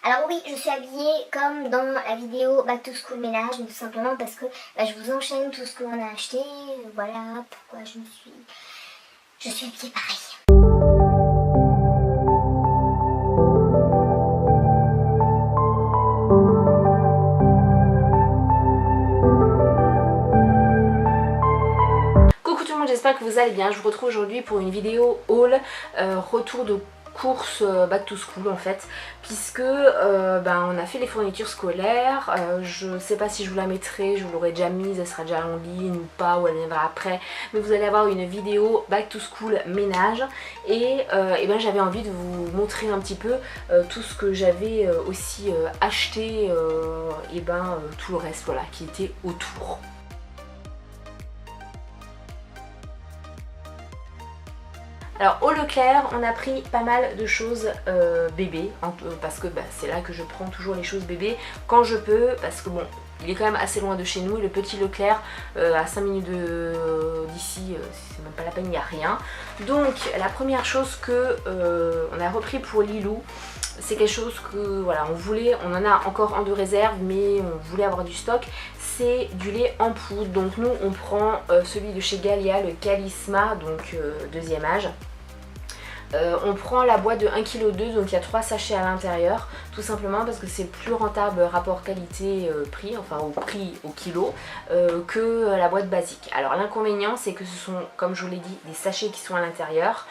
Alors oui, je suis habillée comme dans la vidéo Back to School ménage, mais tout simplement parce que je vous enchaîne tout ce que l'on a acheté. Voilà pourquoi je suis habillée pareil. Coucou tout le monde, j'espère que vous allez bien. Je vous retrouve aujourd'hui pour une vidéo haul, retour de course back to school en fait, puisque on a fait les fournitures scolaires. Je sais pas si je vous la mettrai, je vous l'aurai déjà mise, elle sera déjà en ligne ou pas, ou elle viendra après, mais vous allez avoir une vidéo back to school ménage et j'avais envie de vous montrer un petit peu tout ce que j'avais aussi acheté tout le reste, voilà, qui était autour. Alors au Leclerc on a pris pas mal de choses bébés parce que c'est là que je prends toujours les choses bébés quand je peux, parce que bon, il est quand même assez loin de chez nous et le petit Leclerc à 5 minutes d'ici, c'est même pas la peine, il n'y a rien. Donc la première chose que on a repris pour Lilou, c'est quelque chose que voilà, on en a encore en de réserve, mais on voulait avoir du stock. C'est du lait en poudre. Donc nous on prend celui de chez Gallia, le Calisma, donc deuxième âge. On prend la boîte de 1,2 kg, donc il y a 3 sachets à l'intérieur, tout simplement parce que c'est plus rentable rapport qualité-prix, enfin au prix au kilo, que la boîte basique. Alors l'inconvénient c'est que ce sont, comme je vous l'ai dit, des sachets qui sont à l'intérieur.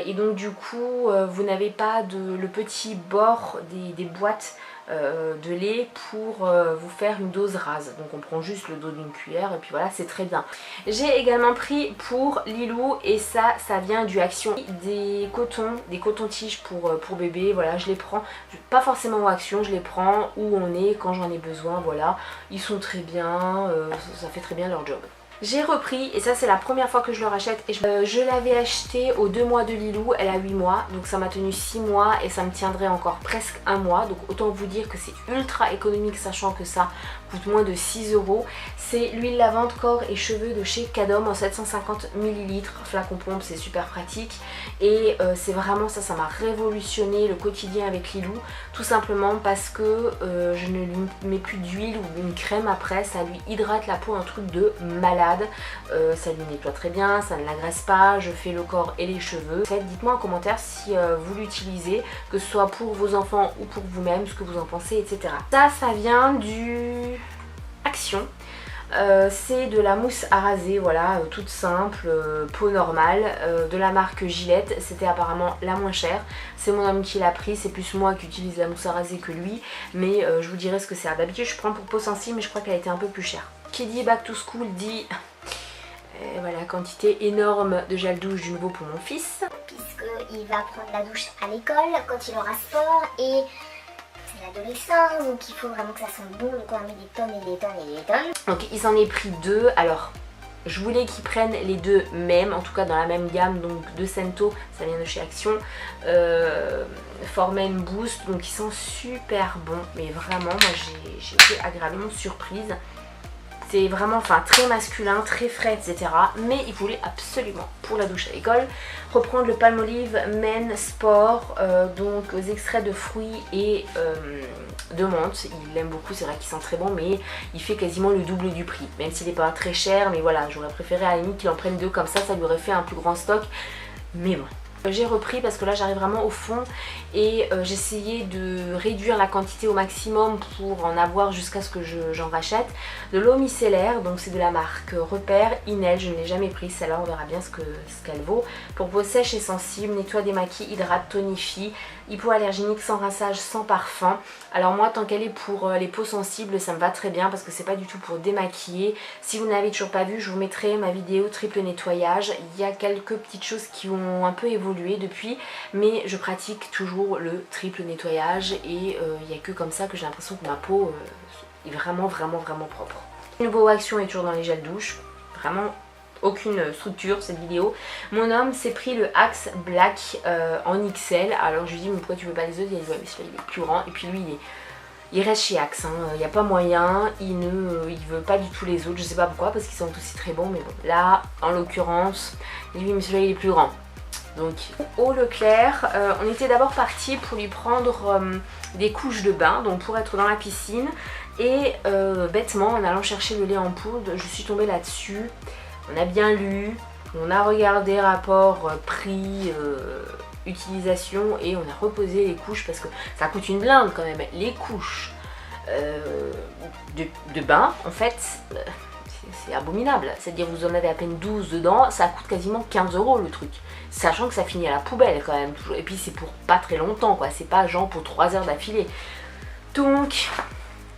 Et donc du coup vous n'avez pas le petit bord des boîtes de lait pour vous faire une dose rase. Donc on prend juste le dos d'une cuillère et puis voilà, c'est très bien. J'ai également pris pour Lilou, et ça vient du Action, des cotons-tiges pour bébé. Voilà, je les prends pas forcément au Action, je les prends où on est quand j'en ai besoin. Voilà, ils sont très bien, ça fait très bien leur job. J'ai repris, et ça c'est la première fois que je le rachète, et je l'avais acheté aux 2 mois de Lilou, elle a 8 mois, donc ça m'a tenu 6 mois et ça me tiendrait encore presque 1 mois, donc autant vous dire que c'est ultra économique, sachant que ça coûte moins de 6 €. C'est l'huile lavande corps et cheveux de chez Cadom en 750 ml, flacon pompe, c'est super pratique, et c'est vraiment ça m'a révolutionné le quotidien avec Lilou, tout simplement parce que je ne lui mets plus d'huile ou une crème après, ça lui hydrate la peau, un truc de malade. Ça lui nettoie très bien, ça ne l'agresse pas, je fais le corps et les cheveux. Dites-moi en commentaire si vous l'utilisez, que ce soit pour vos enfants ou pour vous-même, ce que vous en pensez, etc. Ça vient du Action. C'est de la mousse à raser, voilà, toute simple, peau normale, de la marque Gillette. C'était apparemment la moins chère, c'est mon homme qui l'a pris, c'est plus moi qui utilise la mousse à raser que lui, mais je vous dirai ce que c'est. D'habitude je prends pour peau sensible, mais je crois qu'elle a été un peu plus chère. Qui dit back to school dit voilà, quantité énorme de gel douche du nouveau pour mon fils, Puisqu'il va prendre la douche à l'école quand il aura sport, et c'est l'adolescence, donc il faut vraiment que ça sente bon, donc on a mis des tonnes et des tonnes et des tonnes. Donc il s'en est pris 2, alors je voulais qu'ils prennent les 2 mêmes, en tout cas dans la même gamme, donc de Sento, ça vient de chez Action, Formen Boost, donc ils sont super bons, mais vraiment moi j'ai été agréablement surprise. C'est vraiment très masculin, très frais, etc. Mais il voulait absolument, pour la douche à l'école, reprendre le Palmolive Men Sport, donc aux extraits de fruits et de menthe. Il l'aime beaucoup, c'est vrai qu'il sent très bon, mais il fait quasiment le double du prix. Même s'il n'est pas très cher, mais voilà, j'aurais préféré à la limite qu'il en prenne 2 comme ça lui aurait fait un plus grand stock. Mais bon. J'ai repris parce que là j'arrive vraiment au fond, et j'essayais de réduire la quantité au maximum pour en avoir jusqu'à ce que j'en rachète. De l'eau micellaire, donc c'est de la marque Repère Inel, je ne l'ai jamais prise, celle-là on verra bien ce qu'elle vaut. Pour peau sèche et sensible, nettoie, démaquille, hydrate, tonifie, hypoallergénique, sans rinçage, sans parfum. Alors moi tant qu'elle est pour les peaux sensibles, ça me va très bien parce que c'est pas du tout pour démaquiller. Si vous n'avez toujours pas vu, je vous mettrai ma vidéo triple nettoyage. Il y a quelques petites choses qui ont un peu évolué depuis, mais je pratique toujours le triple nettoyage, et il n'y a que comme ça que j'ai l'impression que ma peau est vraiment propre. Le nouveau Action est toujours dans les gels douche, vraiment aucune structure cette vidéo. Mon homme s'est pris le Axe Black en XL, alors je lui dis mais pourquoi tu veux pas les autres? Il dit ouais mais celui-là il est plus grand, et puis lui il reste chez Axe, il n'y a pas moyen, il veut pas du tout les autres, je sais pas pourquoi, parce qu'ils sont aussi très bons, mais bon, là en l'occurrence, il dit mais celui-là il est plus grand. Donc au Leclerc, on était d'abord parti pour lui prendre des couches de bain donc pour être dans la piscine. Et bêtement, en allant chercher le lait en poudre, je suis tombée là-dessus. On a bien lu, on a regardé rapport prix, utilisation et on a reposé les couches parce que ça coûte une blinde quand même. Les couches de bain, en fait, c'est abominable. C'est-à-dire vous en avez à peine 12 dedans, ça coûte quasiment 15 € le truc. Sachant que ça finit à la poubelle quand même. Et puis c'est pour pas très longtemps quoi, c'est pas genre pour 3 heures d'affilée. Donc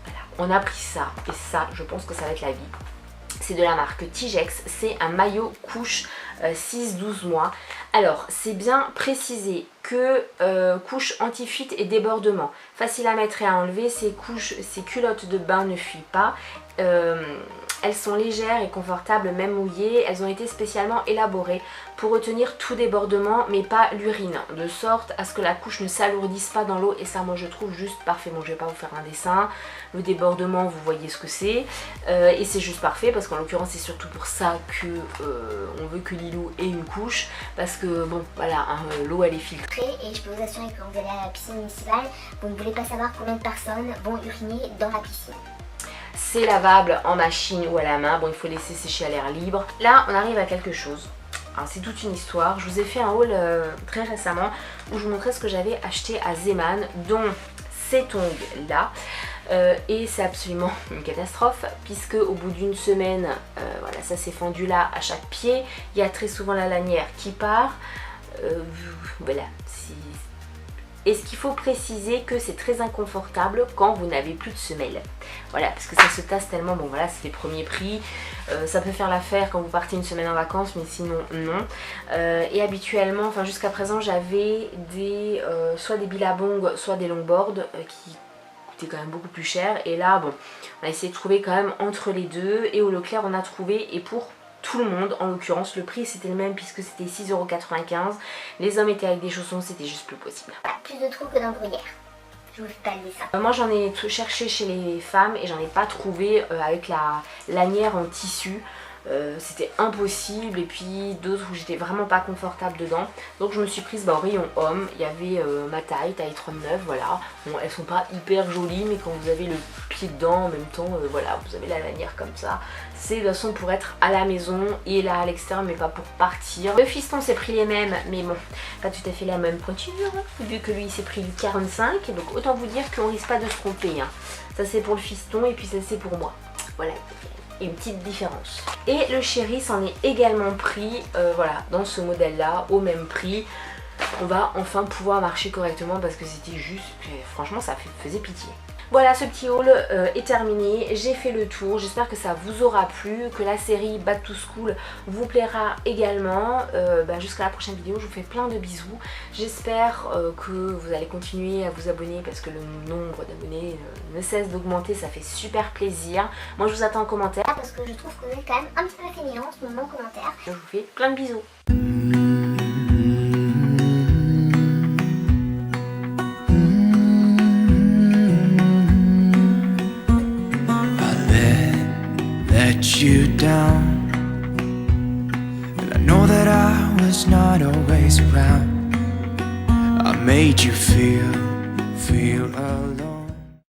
voilà, on a pris ça. Et ça, je pense que ça va être la vie. C'est de la marque Tigex, c'est un maillot couche 6-12 mois. Alors c'est bien précisé que couche anti-fuite et débordement, facile à mettre et à enlever, ces culottes de bain ne fuient pas. Elles sont légères et confortables même mouillées, elles ont été spécialement élaborées pour retenir tout débordement mais pas l'urine, de sorte à ce que la couche ne s'alourdisse pas dans l'eau et ça moi je trouve juste parfait. Bon je vais pas vous faire un dessin, le débordement vous voyez ce que c'est et c'est juste parfait parce qu'en l'occurrence c'est surtout pour ça que on veut que Lilou ait une couche parce que bon voilà hein, l'eau elle est filtrée. Et je peux vous assurer que quand vous allez à la piscine municipale, vous ne voulez pas savoir combien de personnes vont uriner dans la piscine. C'est lavable en machine ou à la main, bon il faut laisser sécher à l'air libre. Là on arrive à quelque chose, c'est toute une histoire. Je vous ai fait un haul très récemment où je vous montrais ce que j'avais acheté à Zeeman, dont ces tongs là. Et c'est absolument une catastrophe puisque au bout d'une semaine, voilà, ça s'est fendu là à chaque pied. Il y a très souvent la lanière qui part. Voilà. Est-ce qu'il faut préciser que c'est très inconfortable quand vous n'avez plus de semelle. Voilà, parce que ça se tasse tellement. Bon voilà, c'est les premiers prix. Ça peut faire l'affaire quand vous partez une semaine en vacances, mais sinon non. Et habituellement, enfin jusqu'à présent, j'avais des soit des billabong, soit des longboards qui coûtaient quand même beaucoup plus cher. Et là, bon, on a essayé de trouver quand même entre les deux. Et au Leclerc, on a trouvé, et pour tout le monde, en l'occurrence, le prix c'était le même puisque c'était 6,95 €. Les hommes étaient avec des chaussons, c'était juste plus possible. Plus de trous que dans le gruyère. Je vous fais pas le dessin. Moi j'en ai cherché chez les femmes et j'en ai pas trouvé avec la lanière en tissu. C'était impossible et puis d'autres où j'étais vraiment pas confortable dedans. Donc je me suis prise au rayon homme. Il y avait ma taille 39, voilà. Bon, elles sont pas hyper jolies mais quand vous avez le pied dedans en même temps, voilà, vous avez la lanière comme ça. C'est de toute façon pour être à la maison et là à l'extérieur mais pas pour partir. Le fiston s'est pris les mêmes mais bon, pas tout à fait la même pointure hein, vu que lui il s'est pris du 45. Donc autant vous dire qu'on risque pas de se tromper hein. Ça c'est pour le fiston et puis ça c'est pour moi. Voilà. Une petite différence. Et le chéri s'en est également pris voilà, dans ce modèle là au même prix. On va enfin pouvoir marcher correctement parce que c'était juste, franchement ça faisait pitié. Voilà, ce petit haul est terminé, j'ai fait le tour, j'espère que ça vous aura plu, que la série Back to School vous plaira également. Jusqu'à la prochaine vidéo, je vous fais plein de bisous. J'espère que vous allez continuer à vous abonner parce que le nombre d'abonnés ne cesse d'augmenter, ça fait super plaisir. Moi je vous attends en commentaire. Parce que je trouve que vous êtes quand même un petit peu fainéant en ce moment en commentaire. Je vous fais plein de bisous. You down, and I know that I was not always around. I made you feel alive.